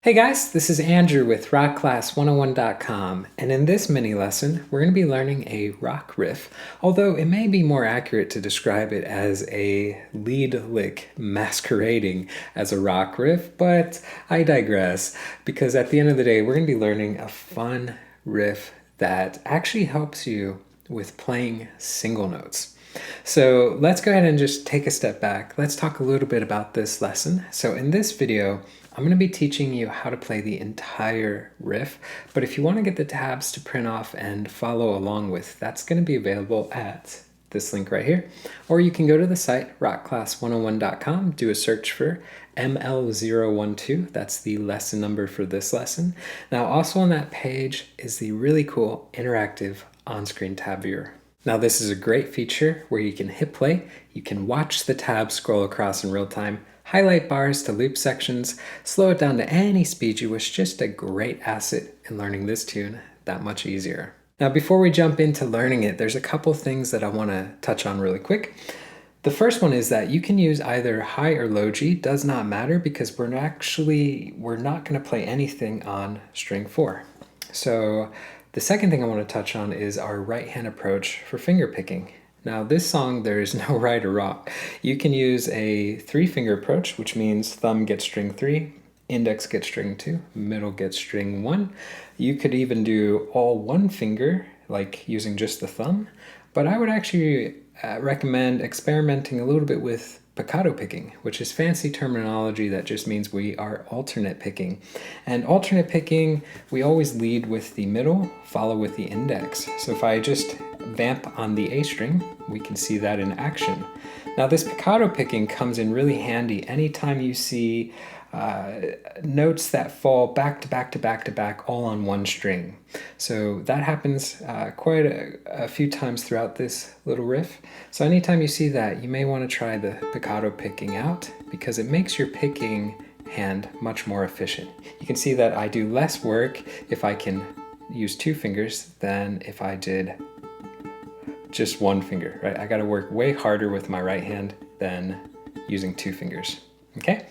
Hey guys, this is Andrew with rockclass101.com, and in this mini lesson, we're going to be learning a rock riff, although it may be more accurate to describe it as a lead lick masquerading as a rock riff, but I digress, because at the end of the day, we're going to be learning a fun riff that actually helps you with playing single notes. So let's go ahead and just take a step back. Let's talk a little bit about this lesson. So in this video, I'm going to be teaching you how to play the entire riff, but if you want to get the tabs to print off and follow along with, that's going to be available at this link right here. Or you can go to the site, rockclass101.com, do a search for ML012, that's the lesson number for this lesson. Now also on that page is the really cool interactive on-screen tab viewer. Now this is a great feature where you can hit play, you can watch the tab scroll across in real time, highlight bars to loop sections, slow it down to any speed you wish, just a great asset in learning this tune that much easier. Now before we jump into learning it, there's a couple things that I want to touch on really quick. The first one is that you can use either high or low G, does not matter because we're not going to play anything on string 4. So the second thing I want to touch on is our right hand approach for finger picking. Now this song, there is no right or wrong. You can use a 3-finger approach, which means thumb gets string 3, index gets string 2, middle gets string 1. You could even do all 1 finger, like using just the thumb, but I would actually recommend experimenting a little bit with picado picking, which is fancy terminology that just means we are alternate picking. And alternate picking, we always lead with the middle, follow with the index. So if I just vamp on the A string, we can see that in action. Now this picado picking comes in really handy anytime you see notes that fall back to back to back to back all on 1 string. So that happens quite a few times throughout this little riff. So anytime you see that, you may want to try the picado picking out because it makes your picking hand much more efficient. You can see that I do less work if I can use 2 fingers than if I did just 1 finger, right? I got to work way harder with my right hand than using 2 fingers. Okay,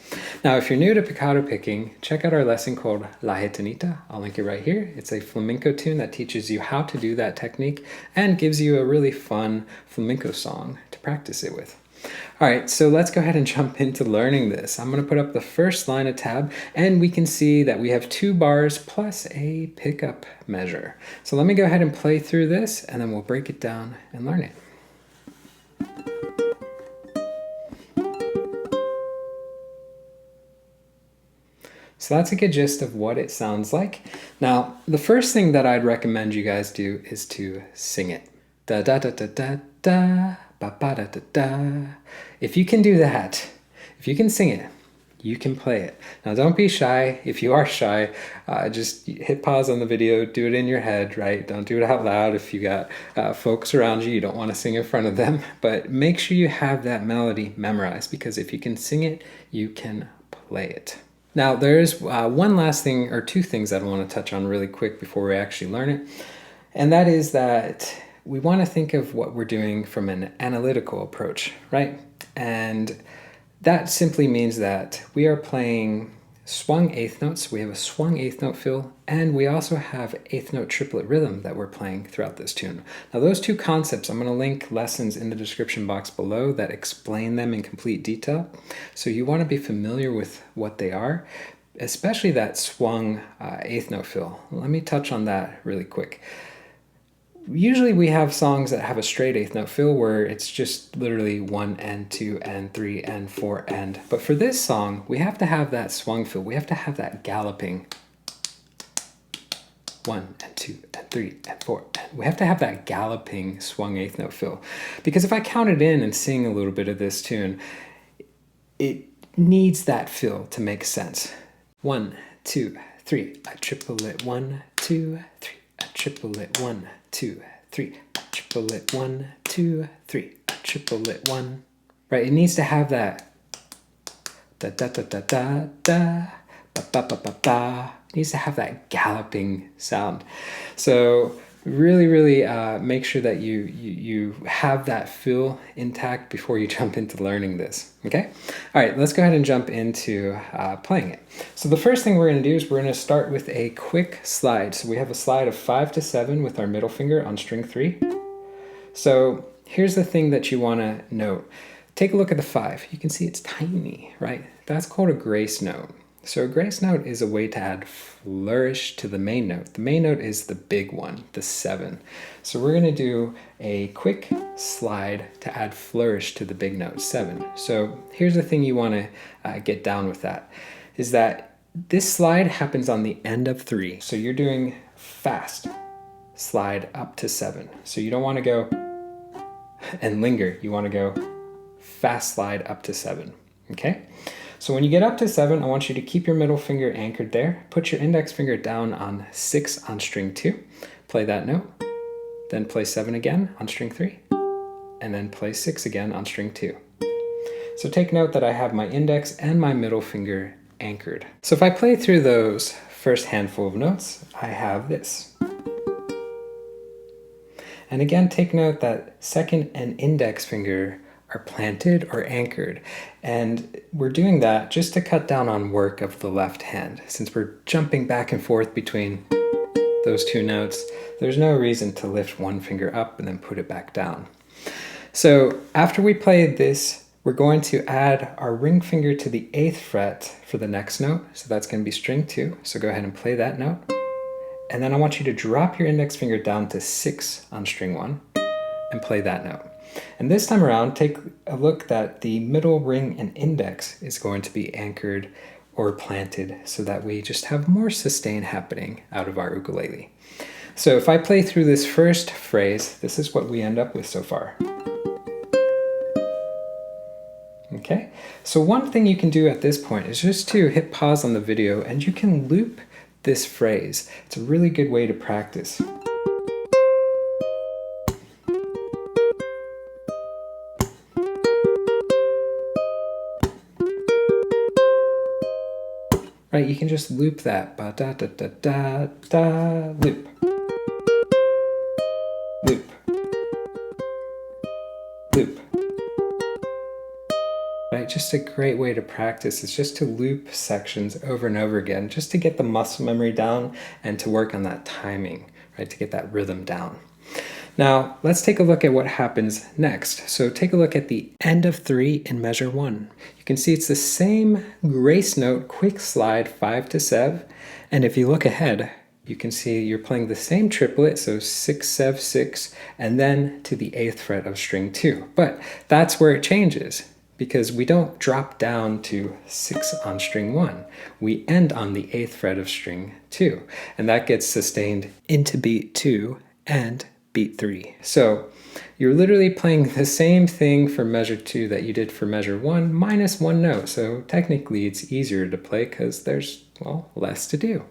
now if you're new to picado picking, check out our lesson called La Gitanita. I'll link it right here. It's a flamenco tune that teaches you how to do that technique and gives you a really fun flamenco song to practice it with. All right, so let's go ahead and jump into learning this. I'm going to put up the first line of tab, and we can see that we have 2 bars plus a pickup measure. So let me go ahead and play through this, and then we'll break it down and learn it. So that's a good gist of what it sounds like. Now, the first thing that I'd recommend you guys do is to sing it. Da da da da da da, ba ba da da da. If you can do that, if you can sing it, you can play it. Now don't be shy. If you are shy, just hit pause on the video, do it in your head, right? Don't do it out loud if you got folks around you don't want to sing in front of them. But make sure you have that melody memorized because if you can sing it, you can play it. Now there's one last thing or 2 things that I want to touch on really quick before we actually learn it. And that is that we want to think of what we're doing from an analytical approach, right? And that simply means that we are playing swung 8th notes. We have a swung 8th note fill, and we also have 8th note triplet rhythm that we're playing throughout this tune. Now those 2 concepts, I'm going to link lessons in the description box below that explain them in complete detail. So you want to be familiar with what they are, especially that swung 8th note fill. Let me touch on that really quick. Usually we have songs that have a straight 8th note fill where it's just literally 1 and 2 and 3 and 4 and. But for this song, we have to have that swung fill. We have to have that galloping 1 and 2 and 3 and 4 and. We have to have that galloping swung 8th note fill. Because if I count it in and sing a little bit of this tune, it needs that fill to make sense. 1, 2, 3, I triple it, 1, 2, 3, I triple it, 1, 2, 3, I triple it, 1, 2, 3, I triple it, 1. Right, it needs to have that da da da da da da ba ba ba ba ba. It needs to have that galloping sound. So really make sure that you have that feel intact before you jump into learning this, okay? All right, let's go ahead and jump into playing it. So the first thing we're going to do is we're going to start with a quick slide. So we have a slide of 5 to 7 with our middle finger on string 3. So here's the thing that you want to note. Take a look at the 5. You can see it's tiny, right? That's called a grace note. So a grace note is a way to add flourish to the main note. The main note is the big one, the 7. So we're going to do a quick slide to add flourish to the big note, 7. So here's the thing you want to get down with that, is that this slide happens on the end of 3. So you're doing fast slide up to 7. So you don't want to go and linger. You want to go fast slide up to 7, okay? So when you get up to 7, I want you to keep your middle finger anchored there. Put your index finger down on 6 on string 2. Play that note. Then play 7 again on string 3. And then play 6 again on string 2. So take note that I have my index and my middle finger anchored. So if I play through those first handful of notes, I have this. And again, take note that second and index finger are planted or anchored. And we're doing that just to cut down on work of the left hand. Since we're jumping back and forth between those two notes, there's no reason to lift one finger up and then put it back down. So after we play this, we're going to add our ring finger to the 8th fret for the next note. So that's going to be string 2. So go ahead and play that note. And then I want you to drop your index finger down to 6 on string 1 and play that note. And this time around, take a look that the middle ring and index is going to be anchored or planted so that we just have more sustain happening out of our ukulele. So if I play through this first phrase, this is what we end up with so far. Okay, so one thing you can do at this point is just to hit pause on the video and you can loop this phrase. It's a really good way to practice. Right, you can just loop that. Ba da da da da da, loop. Loop. Loop. Right, just a great way to practice is just to loop sections over and over again, just to get the muscle memory down and to work on that timing, right, to get that rhythm down. Now, let's take a look at what happens next. So take a look at the end of 3 in measure 1. You can see it's the same grace note, quick slide, 5 to 7. And if you look ahead, you can see you're playing the same triplet, so 6, 7, 6, and then to the 8th fret of string 2. But that's where it changes, because we don't drop down to 6 on string 1. We end on the 8th fret of string 2, and that gets sustained into beat 2 and beat 3. So you're literally playing the same thing for measure 2 that you did for measure 1 minus one note. So technically it's easier to play because there's, well, less to do.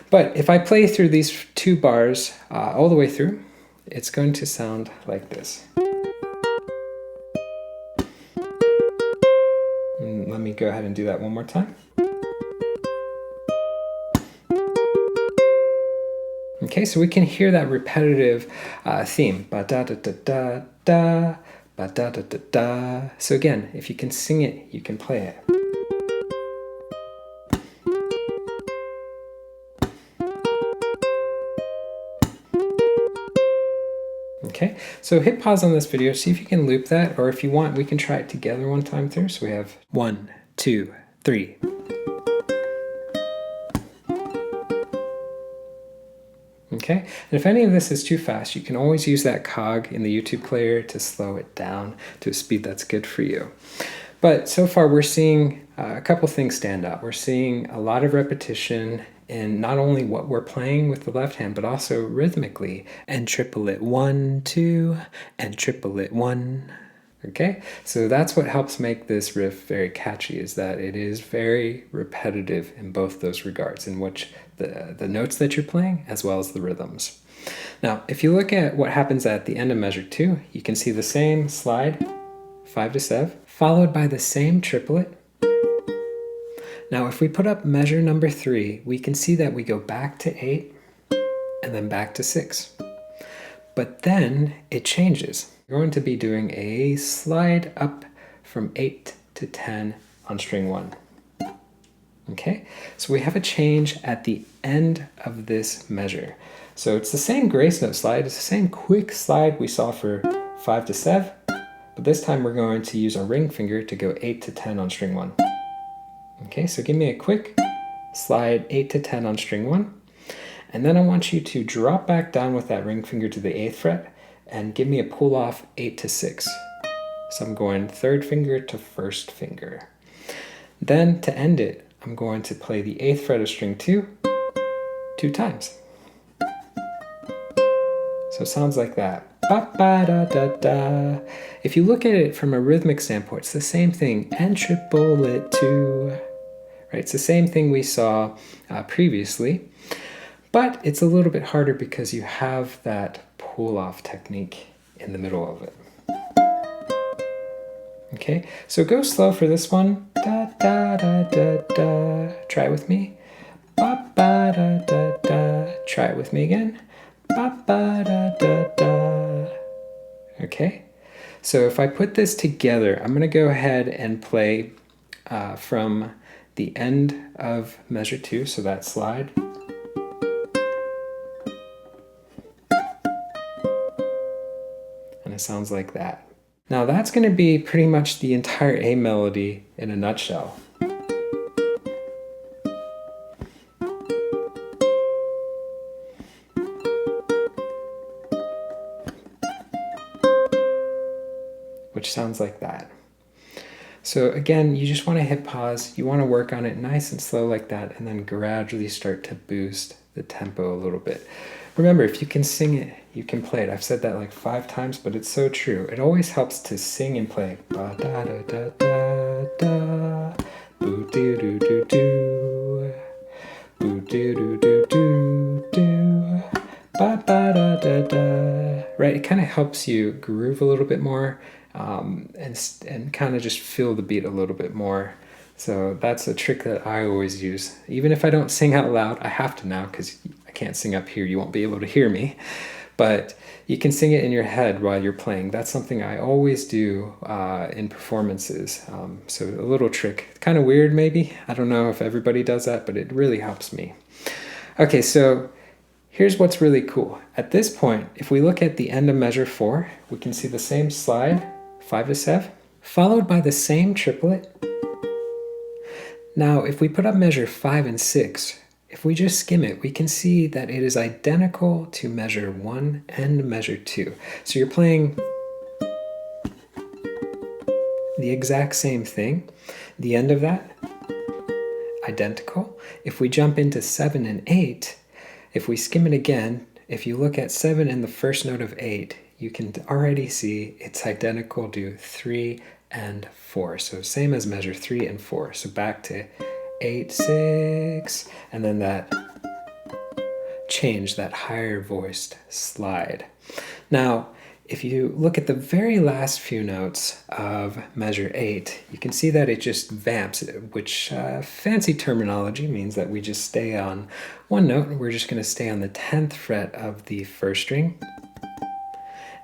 But if I play through these 2 bars all the way through, it's going to sound like this. Let me go ahead and do that one more time. Okay, so we can hear that repetitive theme. Ba da da da da da, ba da da da da. So again, if you can sing it, you can play it. Okay, so hit pause on this video, see if you can loop that, or if you want, we can try it together one time through. So we have 1, 2, 3. Okay, and if any of this is too fast, you can always use that cog in the YouTube player to slow it down to a speed that's good for you. But so far we're seeing a couple things stand out. We're seeing a lot of repetition in not only what we're playing with the left hand, but also rhythmically. And triplet 1, 2, and triplet 1. Okay, so that's what helps make this riff very catchy, is that it is very repetitive in both those regards, in which the notes that you're playing as well as the rhythms. Now, if you look at what happens at the end of measure 2, you can see the same slide, 5 to 7, followed by the same triplet. Now, if we put up measure number 3, we can see that we go back to 8 and then back to 6. but then it changes. We're going to be doing a slide up from 8 to 10 on string 1. Okay, so we have a change at the end of this measure. So it's the same grace note slide, it's the same quick slide we saw for 5 to 7, but this time we're going to use our ring finger to go 8 to 10 on string 1. Okay, so give me a quick slide 8 to 10 on string 1, and then I want you to drop back down with that ring finger to the 8th fret and give me a pull off 8 to 6. So I'm going 3rd finger to 1st finger. Then to end it, I'm going to play the 8th fret of string 2 2 times. So it sounds like that. Ba, ba, da, da, da. If you look at it from a rhythmic standpoint, it's the same thing. And triplet 2. Right? It's the same thing we saw previously, but it's a little bit harder because you have that pull-off technique in the middle of it. Okay, so go slow for this one. Da, da, da, da, da. Try it with me. Ba, ba, da, da, da. Try it with me again. Ba, ba, da, da, da. Okay, so if I put this together, I'm going to go ahead and play from the end of measure 2, so that slide. And it sounds like that. Now that's going to be pretty much the entire A melody in a nutshell. Which sounds like that. So again, you just want to hit pause, you want to work on it nice and slow like that, and then gradually start to boost the tempo a little bit. Remember, if you can sing it, you can play it. I've said that like 5 times, but it's so true. It always helps to sing and play. Ba da da da da da, boo doo doo doo doo, boo doo doo doo doo doo, ba ba da da da. Right, it kind of helps you groove a little bit more. And kind of just feel the beat a little bit more. So that's a trick that I always use. Even if I don't sing out loud, I have to now because I can't sing up here. You won't be able to hear me. But you can sing it in your head while you're playing. That's something I always do in performances. So a little trick. Kind of weird maybe. I don't know if everybody does that, but it really helps me. Okay, so here's what's really cool. At this point, if we look at the end of measure 4, we can see the same slide, 5 to 7, followed by the same triplet. Now, if we put up measure 5 and 6, if we just skim it, we can see that it is identical to measure 1 and measure 2. So you're playing the exact same thing. The end of that, identical. If we jump into 7 and 8, if we skim it again, if you look at 7 and the first note of 8, you can already see it's identical to 3 and 4. So same as measure 3 and 4. So back to 8, 6, and then that change, that higher voiced slide. Now, if you look at the very last few notes of measure 8, you can see that it just vamps, which fancy terminology means that we just stay on one note. We're just going to stay on the 10th fret of the first string.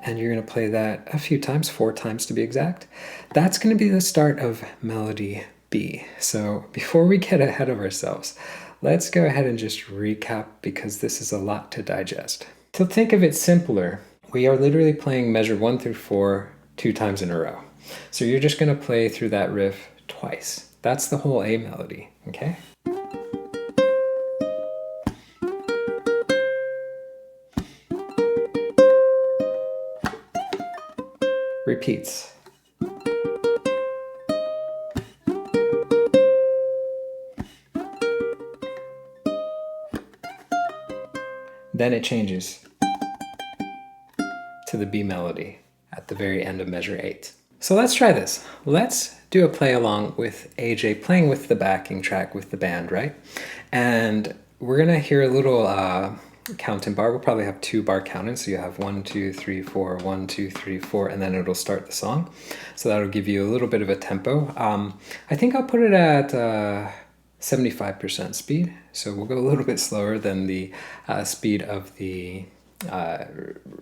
And you're going to play that a few times, 4 times to be exact. That's going to be the start of melody B. So before we get ahead of ourselves, let's go ahead and just recap because this is a lot to digest. To think of it simpler, we are literally playing measure 1 through 4 2 times in a row. So you're just going to play through that riff twice. That's the whole A melody, okay? Repeats. Then it changes to the B melody at the very end of measure 8. So let's try this. Let's do a play along with AJ playing with the backing track with the band, right? And we're gonna hear a little count and bar. We'll probably have 2 bar count-ins, so you have 1, 2, 3, 4, 1, 2, 3, 4, and then it'll start the song. So that'll give you a little bit of a tempo. I think I'll put it at 75% speed, so we'll go a little bit slower than the speed of the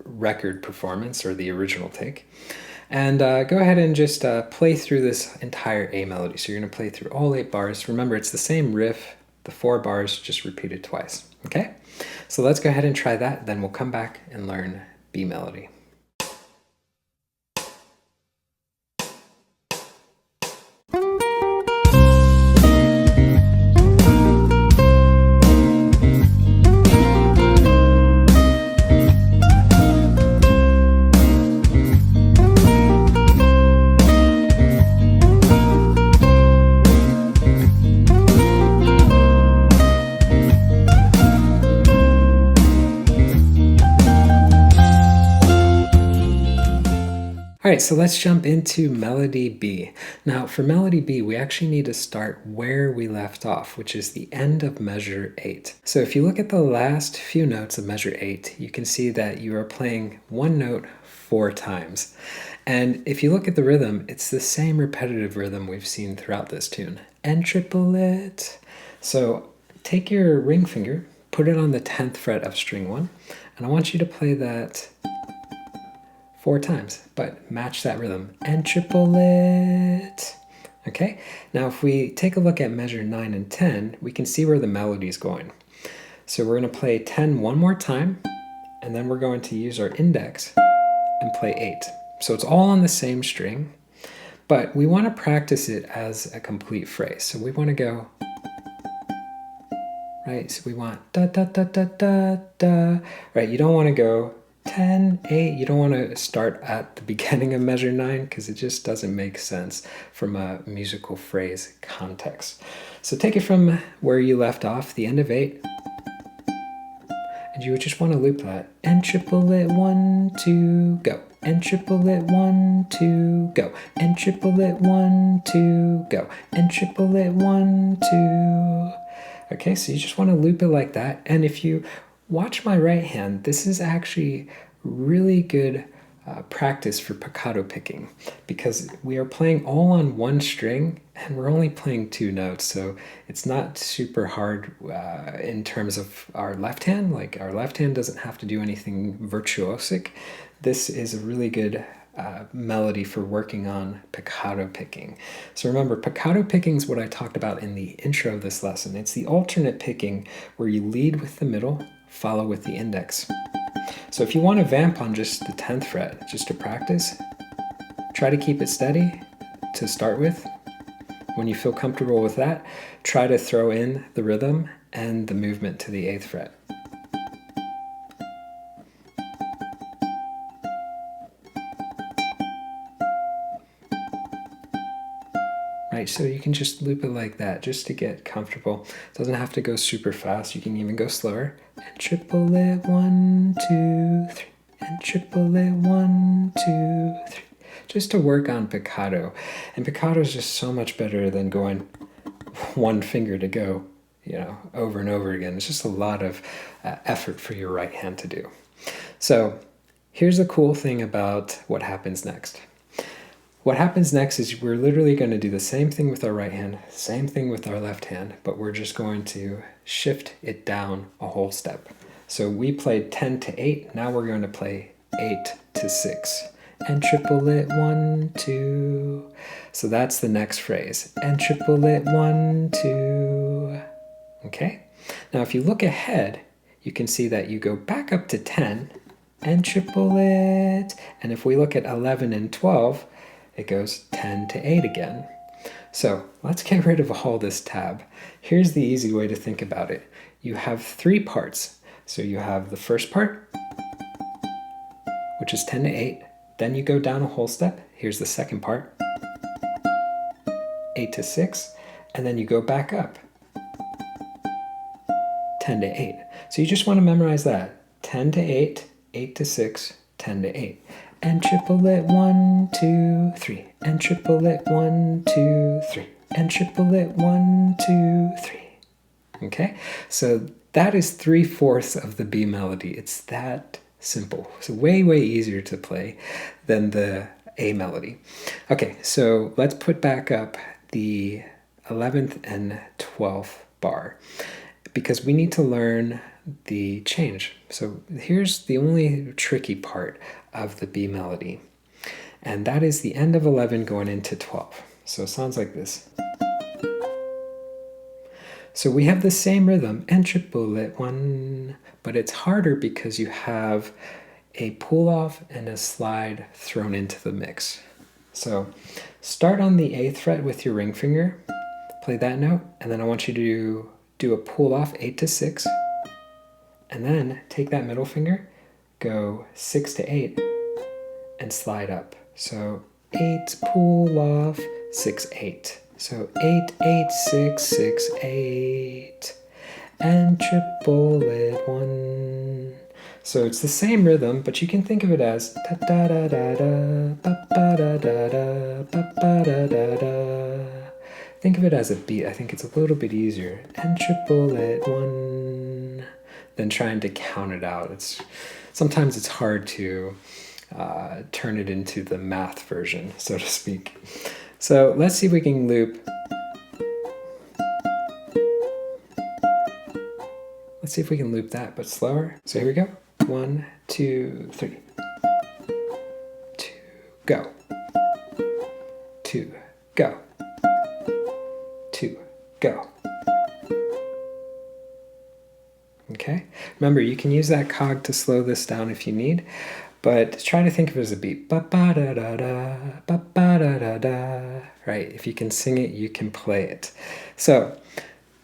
record performance or the original take. And go ahead and just play through this entire A melody. So you're going to play through all 8 bars. Remember, it's the same riff, the 4 bars, just repeated twice. Okay? So let's go ahead and try that. Then we'll come back and learn B melody. All right, so let's jump into melody B. Now, for melody B, we actually need to start where we left off, which is the end of measure 8. So if you look at the last few notes of measure 8, you can see that you are playing one note 4 times. And if you look at the rhythm, it's the same repetitive rhythm we've seen throughout this tune. And triplet. So take your ring finger, put it on the 10th fret of string 1, and I want you to play that 4 times, but match that rhythm. And triplet. Okay, now if we take a look at measure 9 and 10, we can see where the melody is going. So we're going to play 10 one more time, and then we're going to use our index and play 8. So it's all on the same string, but we want to practice it as a complete phrase. So we want to go, right? So we want da da da da da da, right? You don't want to go 10, 8, you don't want to start at the beginning of measure 9 because it just doesn't make sense from a musical phrase context. So take it from where you left off, the end of 8, and you would just want to loop that. And triplet 1, 2, go. And triplet 1, 2, go. And triplet 1, 2, go. And triplet 1, 2. Okay, so you just want to loop it like that. And if you watch my right hand, this is actually really good practice for piccato picking because we are playing all on one string and we're only playing 2 notes, so it's not super hard in terms of our left hand. Like our left hand doesn't have to do anything virtuosic. This is a really good melody for working on piccato picking. So remember, piccato picking is what I talked about in the intro of this lesson. It's the alternate picking where you lead with the middle, follow with the index. So if you want to vamp on just the 10th fret, just to practice, try to keep it steady to start with. When you feel comfortable with that, try to throw in the rhythm and the movement to the 8th fret. Right, so you can just loop it like that just to get comfortable. It doesn't have to go super fast. You can even go slower. And triplet 1, 2, 3. And triplet 1, 2, 3. Just to work on piccato. And piccato is just so much better than going one finger to go, over and over again. It's just a lot of effort for your right hand to do. So here's the cool thing about what happens next. What happens next is we're literally going to do the same thing with our right hand, same thing with our left hand, but we're just going to shift it down a whole step. So we played 10 to 8, now we're going to play 8 to 6. And triplet 1, 2. So that's the next phrase. And triplet 1, 2. Okay? Now if you look ahead, you can see that you go back up to 10 and triplet. And if we look at 11 and 12, it goes 10 to 8 again. So let's get rid of all this tab. Here's the easy way to think about it. You have 3 parts. So you have the first part, which is 10 to 8. Then you go down a whole step. Here's the second part, 8 to 6. And then you go back up, 10 to 8. So you just want to memorize that. 10 to 8, 8 to 6, 10 to 8. And triplet 1, 2, 3. And triplet 1, 2, 3. And triplet 1, 2, 3. Okay, so that is 3/4 of the B melody. It's that simple. It's way, way easier to play than the A melody. Okay, so let's put back up the 11th and 12th bar. because we need to learn the change. So here's the only tricky part of the B melody, and that is the end of 11 going into 12. So it sounds like this. So we have the same rhythm, and triplet 1, but it's harder because you have a pull off and a slide thrown into the mix. So start on the 8th fret with your ring finger, play that note, and then I want you to do a pull off 8 to 6, and then take that middle finger, go 6 to 8, and slide up. So 8, pull off, 6, 8. So 8, 8, 6, 6, 8, and triplet 1. So it's the same rhythm, but you can think of it as da da da da da, ba ba da da da, ba ba da da da. Think of it as a beat. I think it's a little bit easier. And triplet 1. Than trying to count it out. Sometimes it's hard to turn it into the math version, so to speak. So let's see if we can loop. Let's see if we can loop that, but slower. So here we go. 1, 2, 3. 2, go. 2, go. 2, go. Okay. Remember, you can use that cog to slow this down if you need, but try to think of it as a beat. Ba ba da da da, ba ba da da da. Right? If you can sing it, you can play it. So,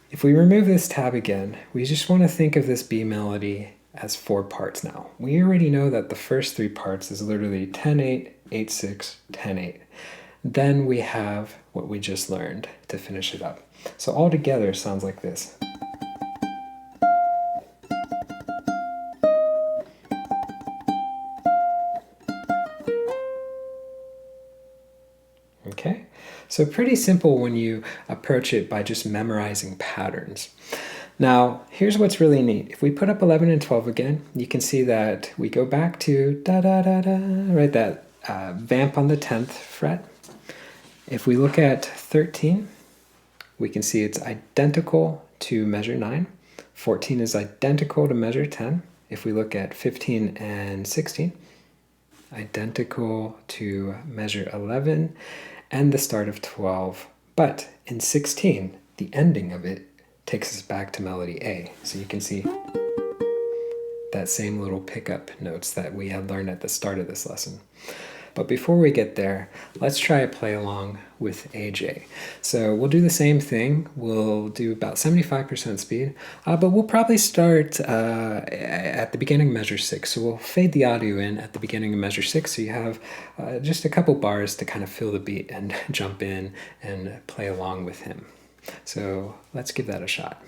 if we remove this tab again, we just want to think of this B melody as 4 parts now. We already know that the first 3 parts is literally 10-8, 8-6, 10-8. Then we have what we just learned to finish it up. So all together sounds like this. Okay, so pretty simple when you approach it by just memorizing patterns. Now, here's what's really neat. If we put up 11 and 12 again, you can see that we go back to da-da-da-da, right, that vamp on the 10th fret. If we look at 13, we can see it's identical to measure 9. 14 is identical to measure 10. If we look at 15 and 16, identical to measure 11 and the start of 12. But in 16, the ending of it takes us back to melody A. So you can see that same little pickup notes that we had learned at the start of this lesson. But before we get there, let's try a play along with AJ. So we'll do the same thing. We'll do about 75% speed, but we'll probably start at the beginning of measure 6. So we'll fade the audio in at the beginning of measure 6, so you have just a couple bars to kind of feel the beat and jump in and play along with him. So let's give that a shot.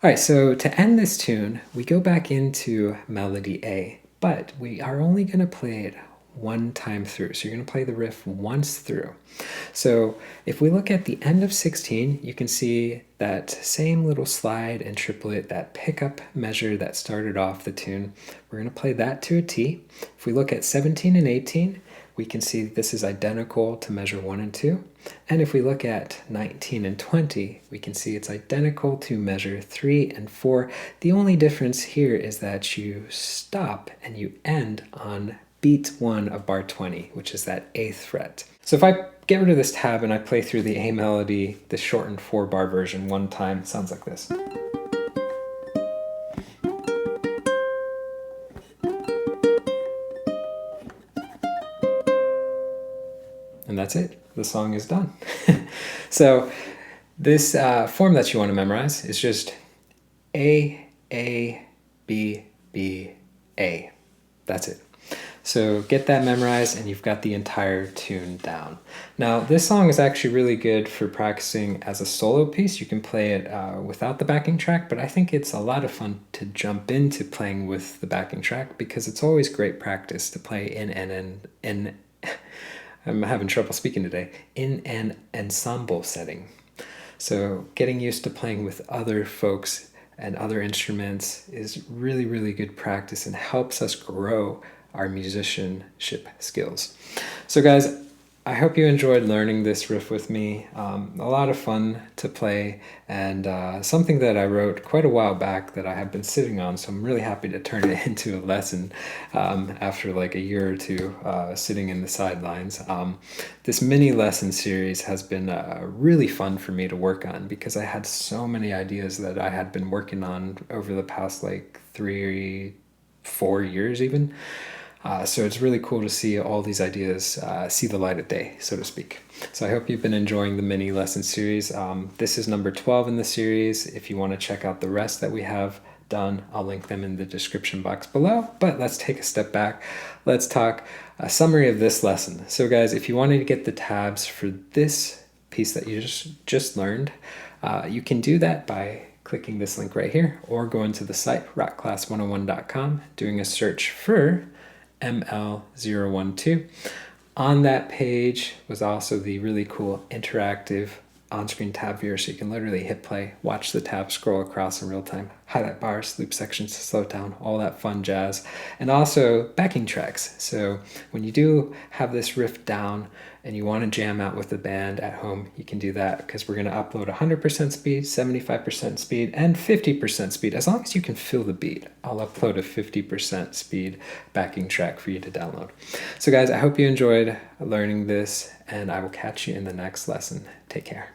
All right, so to end this tune, we go back into melody A, but we are only going to play it one time through. So you're going to play the riff once through. So if we look at the end of 16, you can see that same little slide and triplet, that pickup measure that started off the tune. We're going to play that to a T. If we look at 17 and 18, we can see this is identical to measure 1 and 2. And if we look at 19 and 20, we can see it's identical to measure 3 and 4. The only difference here is that you stop and you end on beat 1 of bar 20, which is that 8th fret. So if I get rid of this tab and I play through the A melody, the shortened 4-bar version one time, it sounds like this. And that's it. The song is done. So this form that you want to memorize is just A, B, B, A. That's it. So get that memorized and you've got the entire tune down. Now, this song is actually really good for practicing as a solo piece. You can play it without the backing track, but I think it's a lot of fun to jump into playing with the backing track because it's always great practice to play in I'm having trouble speaking today, in an ensemble setting. So getting used to playing with other folks and other instruments is really, really good practice and helps us grow our musicianship skills. So guys, I hope you enjoyed learning this riff with me. A lot of fun to play and something that I wrote quite a while back that I have been sitting on, so I'm really happy to turn it into a lesson after like a year or two sitting in the sidelines. This mini lesson series has been really fun for me to work on because I had so many ideas that I had been working on over the past like 3-4 years even. So it's really cool to see all these ideas see the light of day, so to speak. So I hope you've been enjoying the mini lesson series. This is number 12 in the series. If you want to check out the rest that we have done, I'll link them in the description box below. But let's take a step back. Let's talk a summary of this lesson. So guys, if you wanted to get the tabs for this piece that you just learned, you can do that by clicking this link right here or going to the site rockclass101.com, doing a search for ML012. On that page was also the really cool interactive on-screen tab viewer, so you can literally hit play, watch the tab scroll across in real time, highlight bars, loop sections, slow down, all that fun jazz, and also backing tracks. So when you do have this riff down and you want to jam out with the band at home, you can do that because we're going to upload 100% speed, 75% speed, and 50% speed. As long as you can feel the beat, I'll upload a 50% speed backing track for you to download. So guys, I hope you enjoyed learning this, and I will catch you in the next lesson. Take care.